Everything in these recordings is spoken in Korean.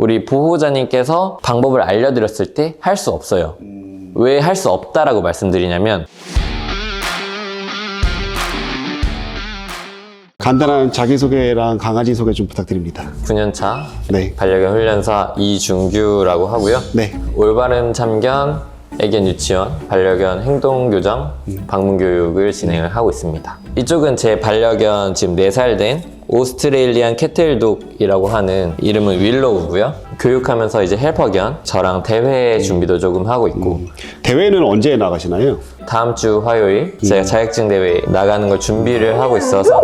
우리 보호자님께서 방법을 알려드렸을 때 할 수 없어요. 왜 할 수 없다라고 말씀드리냐면 간단한 자기소개랑 강아지 소개 좀 부탁드립니다. 9년차 네. 반려견 훈련사 이준규라고 하고요. 네. 올바른 참견, 애견 유치원, 반려견 행동교정, 방문교육을 진행을 하고 있습니다. 이쪽은 제 반려견 지금 4살 된 오스트레일리안 캐틀독이라고 하는 이름은 윌로우고요. 교육하면서 이제 헬퍼견, 저랑 대회 준비도 조금 하고 있고 대회는 언제 나가시나요? 다음 주 화요일 제가 자격증 대회 나가는 걸 준비를 하고 있어서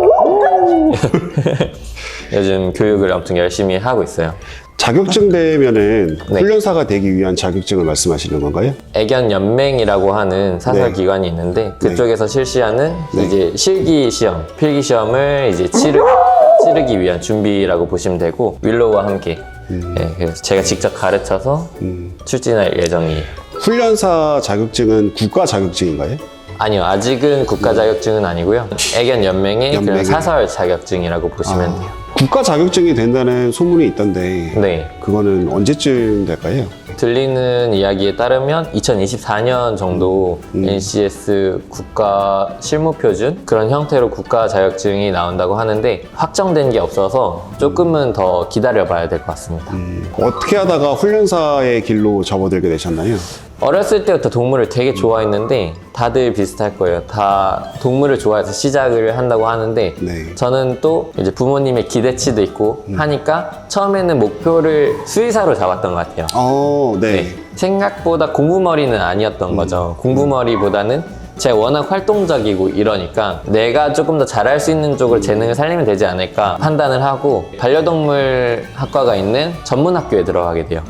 요즘 교육을 엄청 열심히 하고 있어요. 자격증 대회면은 네. 훈련사가 되기 위한 자격증을 말씀하시는 건가요? 애견 연맹이라고 하는 사설 네. 기관이 있는데 그쪽에서 실시하는 네. 이제 실기 시험, 필기 시험을 이제 치르기 위한 준비라고 보시면 되고 윌로우와 함께 네, 그래서 제가 직접 가르쳐서 출진할 예정이에요. 훈련사 자격증은 국가 자격증인가요? 아니요, 아직은 국가 자격증은 아니고요. 애견 연맹의 그런 연맹의. 사설 자격증이라고 보시면 돼요. 국가 자격증이 된다는 소문이 있던데 네. 그거는 언제쯤 될까요? 들리는 이야기에 따르면 2024년 정도 NCS 국가 실무표준 그런 형태로 국가 자격증이 나온다고 하는데 확정된 게 없어서 조금은 더 기다려봐야 될 것 같습니다. 어떻게 하다가 훈련사의 길로 접어들게 되셨나요? 어렸을 때부터 동물을 되게 좋아했는데 다들 비슷할 거예요. 다 동물을 좋아해서 시작을 한다고 하는데 네. 저는 또 이제 부모님의 기대치도 있고 하니까 처음에는 목표를 수의사로 잡았던 것 같아요. 네. 네. 생각보다 공부머리는 아니었던 거죠. 공부머리보다는 제가 워낙 활동적이고 이러니까 내가 조금 더 잘할 수 있는 쪽으로 재능을 살리면 되지 않을까 판단을 하고 반려동물 학과가 있는 전문학교에 들어가게 돼요.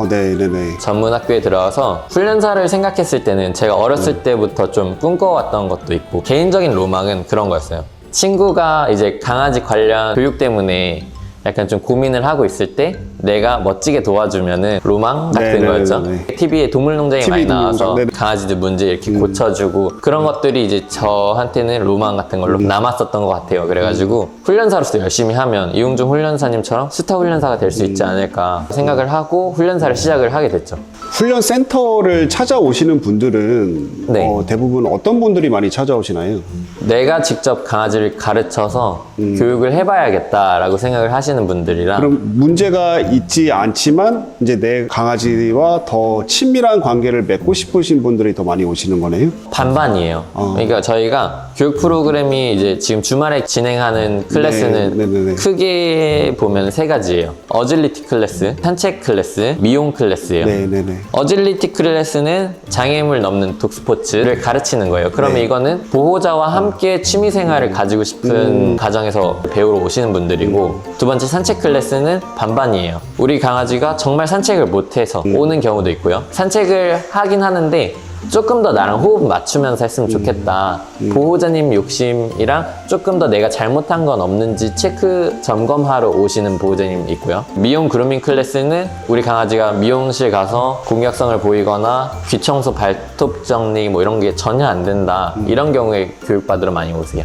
네네네. 전문학교에 들어가서 훈련사를 생각했을 때는 제가 어렸을 때부터 좀 꿈꿔왔던 것도 있고 개인적인 로망은 그런 거였어요. 친구가 이제 강아지 관련 교육 때문에 약간 좀 고민을 하고 있을 때 내가 멋지게 도와주면은 로망 같은 네네네네. 거였죠. TV에 동물농장이 많이 나와서 동물농장, 네네. 강아지들 문제 이렇게 고쳐주고 그런 것들이 이제 저한테는 로망 같은 걸로 남았었던 것 같아요. 그래가지고 훈련사로서 열심히 하면 이웅중 훈련사님처럼 스타 훈련사가 될 수 있지 않을까 생각을 하고 훈련사를 시작을 하게 됐죠. 훈련 센터를 찾아오시는 분들은 네. 대부분 어떤 분들이 많이 찾아오시나요? 내가 직접 강아지를 가르쳐서 교육을 해봐야겠다라고 생각을 하시는 분들이랑 그럼 문제가 있지 않지만 이제 내 강아지와 더 친밀한 관계를 맺고 싶으신 분들이 더 많이 오시는 거네요? 반반이에요. 그러니까 저희가 교육 프로그램이 이제 지금 주말에 진행하는 클래스는 네네네. 크게 보면 3가지예요. 어질리티 클래스, 산책 클래스, 미용 클래스예요. 네네네. 어질리티 클래스는 장애물 넘는 독스포츠를 가르치는 거예요. 그러면 네. 이거는 보호자와 함께 취미생활을 가지고 싶은 가정에서 배우러 오시는 분들이고 두 번째 산책 클래스는 반반이에요. 우리 강아지가 정말 산책을 못해서 오는 경우도 있고요. 산책을 하긴 하는데 조금 더 나랑 호흡 맞추면서 했으면 좋겠다. 보호자님 욕심이랑 조금 더 내가 잘못한 건 없는지 체크 점검하러 오시는 보호자님 있고요. 미용 그루밍 클래스는 우리 강아지가 미용실 가서 공격성을 보이거나 귀청소 발톱 정리 뭐 이런 게 전혀 안 된다. 이런 경우에 교육받으러 많이 오세요.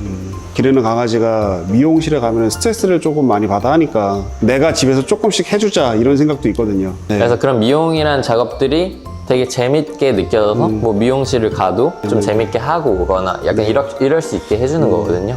기르는 강아지가 미용실에 가면 스트레스를 조금 많이 받아 하니까 내가 집에서 조금씩 해주자 이런 생각도 있거든요. 네. 그래서 그런 미용이라는 작업들이 되게 재밌게 느껴져서 뭐 미용실을 가도 좀 재밌게 하고 오거나 약간 이럴 수 있게 해주는 거거든요.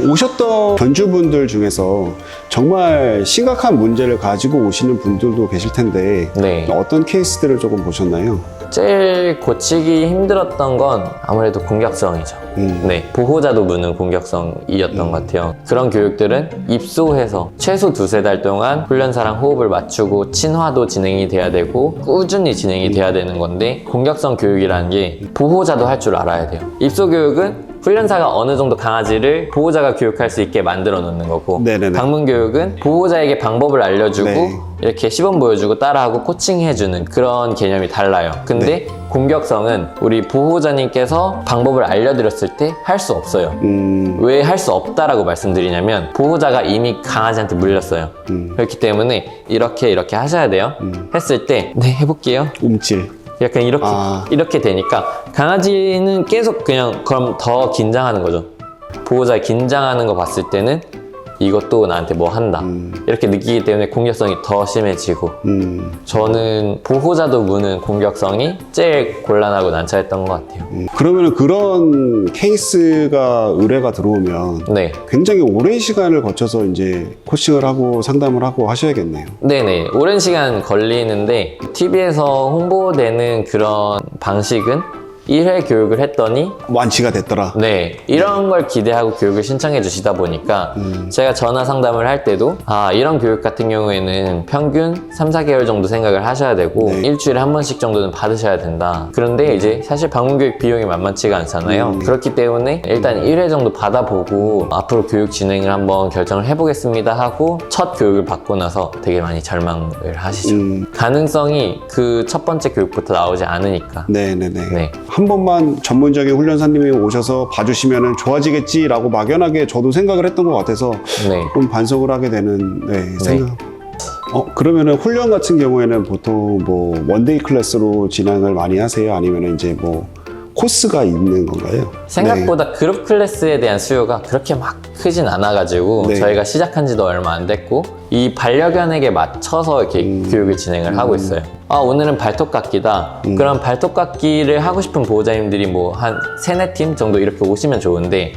오셨던 견주분들 중에서 정말 심각한 문제를 가지고 오시는 분들도 계실 텐데 네. 어떤 케이스들을 조금 보셨나요? 제일 고치기 힘들었던 건 아무래도 공격성이죠. 네, 보호자도 무는 공격성이었던 것 같아요. 그런 교육들은 입소해서 최소 2-3달 동안 훈련사랑 호흡을 맞추고 친화도 진행이 돼야 되고 꾸준히 진행이 돼야 되는 건데 공격성 교육이라는 게 보호자도 할 줄 알아야 돼요. 입소 교육은 훈련사가 어느 정도 강아지를 보호자가 교육할 수 있게 만들어 놓는 거고 네네네. 방문 교육은 보호자에게 방법을 알려주고 네. 이렇게 시범 보여주고 따라하고 코칭해주는 그런 개념이 달라요. 근데 공격성은 우리 보호자님께서 방법을 알려드렸을 때 할 수 없어요. 왜 할 수 없다라고 말씀드리냐면 보호자가 이미 강아지한테 물렸어요. 그렇기 때문에 이렇게 하셔야 돼요. 했을 때 네 해볼게요. 움찔. 약간 이렇게 되니까 강아지는 계속 그냥 그럼 더 긴장하는 거죠. 보호자 긴장하는 거 봤을 때는 이것도 나한테 뭐 한다 이렇게 느끼기 때문에 공격성이 더 심해지고 저는 보호자도 무는 공격성이 제일 곤란하고 난처했던 것 같아요. 그러면 그런 케이스가 의뢰가 들어오면 네. 굉장히 오랜 시간을 거쳐서 이제 코칭을 하고 상담을 하고 하셔야겠네요. 네네. 오랜 시간 걸리는데 TV에서 홍보되는 그런 방식은 1회 교육을 했더니 완치가 됐더라. 네, 이런 걸 기대하고 교육을 신청해 주시다 보니까 제가 전화 상담을 할 때도 이런 교육 같은 경우에는 평균 3, 4개월 정도 생각을 하셔야 되고 네. 일주일에 한 번씩 정도는 받으셔야 된다. 그런데 이제 사실 방문 교육 비용이 만만치가 않잖아요. 그렇기 때문에 일단 1회 정도 받아보고 앞으로 교육 진행을 한번 결정을 해보겠습니다 하고 첫 교육을 받고 나서 되게 많이 절망을 하시죠. 가능성이 그 첫 번째 교육부터 나오지 않으니까. 네네네. 네. 한 번만 전문적인 훈련사님이 오셔서 봐주시면 좋아지겠지라고 막연하게 저도 생각을 했던 것 같아서 네. 좀 반성을 하게 되는 생각. 그러면은 훈련 같은 경우에는 보통 뭐 원데이 클래스로 진행을 많이 하세요? 아니면 이제 뭐 코스가 있는 건가요? 생각보다 그룹 클래스에 대한 수요가 그렇게 막 크진 않아가지고 네. 저희가 시작한 지도 얼마 안 됐고 이 반려견에게 맞춰서 이렇게 교육을 진행을 하고 있어요. 오늘은 발톱깎기다. 그럼 발톱깎기를 하고 싶은 보호자님들이 뭐 한 3, 4팀 정도 이렇게 오시면 좋은데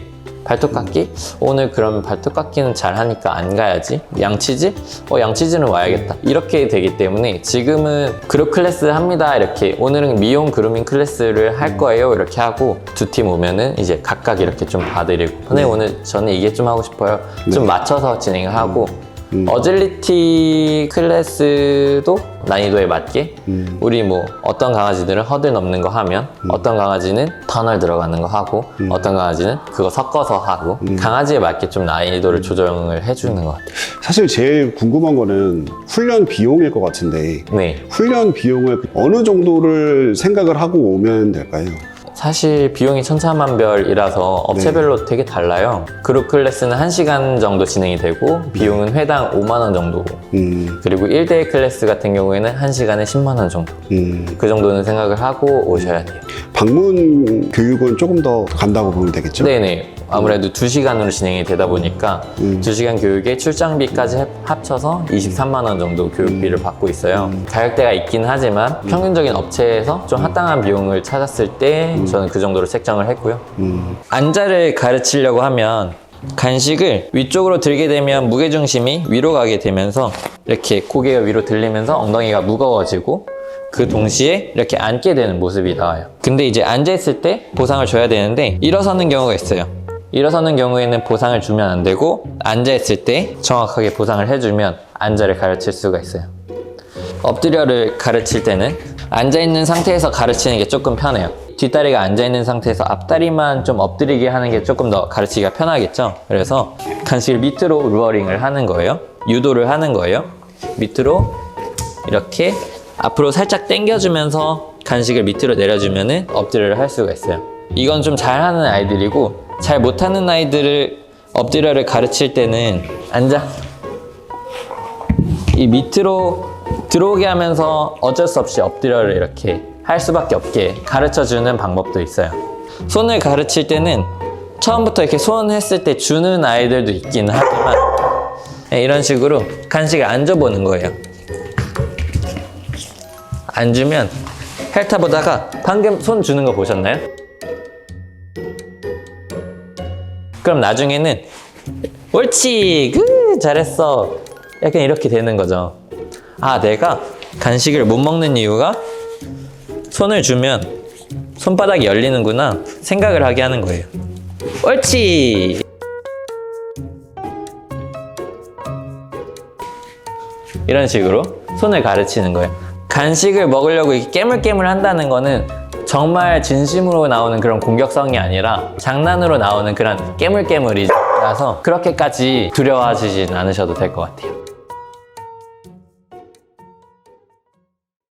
발톱깎기? 오늘 그러면 발톱깎기는 잘하니까 안 가야지. 양치질? 양치질은 와야겠다. 이렇게 되기 때문에 지금은 그룹 클래스 합니다. 이렇게 오늘은 미용 그루밍 클래스를 할 거예요. 이렇게 하고 2팀 오면은 이제 각각 이렇게 좀 봐드리고 선생님 오늘 저는 이게 좀 하고 싶어요. 좀 맞춰서 진행을 하고 어질리티 클래스도 난이도에 맞게 우리 뭐 어떤 강아지들은 허들 넘는 거 하면 어떤 강아지는 터널 들어가는 거 하고 어떤 강아지는 그거 섞어서 하고 강아지에 맞게 좀 난이도를 조정을 해주는 것 같아요. 사실 제일 궁금한 거는 훈련 비용일 것 같은데 네. 훈련 비용을 어느 정도를 생각을 하고 오면 될까요? 사실 비용이 천차만별이라서 업체별로 되게 달라요. 그룹 클래스는 1시간 정도 진행이 되고 비용은 회당 5만 원 정도. 그리고 1대1 클래스 같은 경우에는 1시간에 10만 원 정도. 그 정도는 생각을 하고 오셔야 돼요. 방문 교육은 조금 더 간다고 보면 되겠죠? 네네. 아무래도 2시간으로 진행이 되다 보니까 2시간 교육에 출장비까지 합쳐서 23만 원 정도 교육비를 받고 있어요. 가격대가 있긴 하지만 평균적인 업체에서 좀 합당한 비용을 찾았을 때 저는 그 정도로 책정을 했고요. 안자를 가르치려고 하면 간식을 위쪽으로 들게 되면 무게중심이 위로 가게 되면서 이렇게 고개가 위로 들리면서 엉덩이가 무거워지고 그 동시에 이렇게 앉게 되는 모습이 나와요. 근데 이제 앉아있을 때 보상을 줘야 되는데 일어서는 경우가 있어요. 일어서는 경우에는 보상을 주면 안 되고 앉아있을 때 정확하게 보상을 해주면 안자를 가르칠 수가 있어요. 엎드려를 가르칠 때는 앉아있는 상태에서 가르치는 게 조금 편해요. 뒷다리가 앉아있는 상태에서 앞다리만 좀 엎드리게 하는 게 조금 더 가르치기가 편하겠죠. 그래서 간식을 밑으로 루어링을 하는 거예요. 유도를 하는 거예요. 밑으로 이렇게 앞으로 살짝 당겨주면서 간식을 밑으로 내려주면 엎드려를 할 수가 있어요. 이건 좀 잘하는 아이들이고 잘 못하는 아이들을 엎드려를 가르칠 때는 앉아. 이 밑으로 들어오게 하면서 어쩔 수 없이 엎드려를 이렇게 할 수밖에 없게 가르쳐주는 방법도 있어요. 손을 가르칠 때는 처음부터 이렇게 손 했을 때 주는 아이들도 있기는 하지만 이런 식으로 간식을 안 줘보는 거예요. 안 주면 핥아보다가 방금 손 주는 거 보셨나요? 그럼 나중에는 옳지, 잘했어. 약간 이렇게 되는 거죠. 내가 간식을 못 먹는 이유가 손을 주면 손바닥이 열리는구나 생각을 하게 하는 거예요. 옳지. 이런 식으로 손을 가르치는 거예요. 간식을 먹으려고 이렇게 깨물깨물 한다는 거는 정말 진심으로 나오는 그런 공격성이 아니라 장난으로 나오는 그런 깨물깨물이라서 그렇게까지 두려워하시진 않으셔도 될 것 같아요.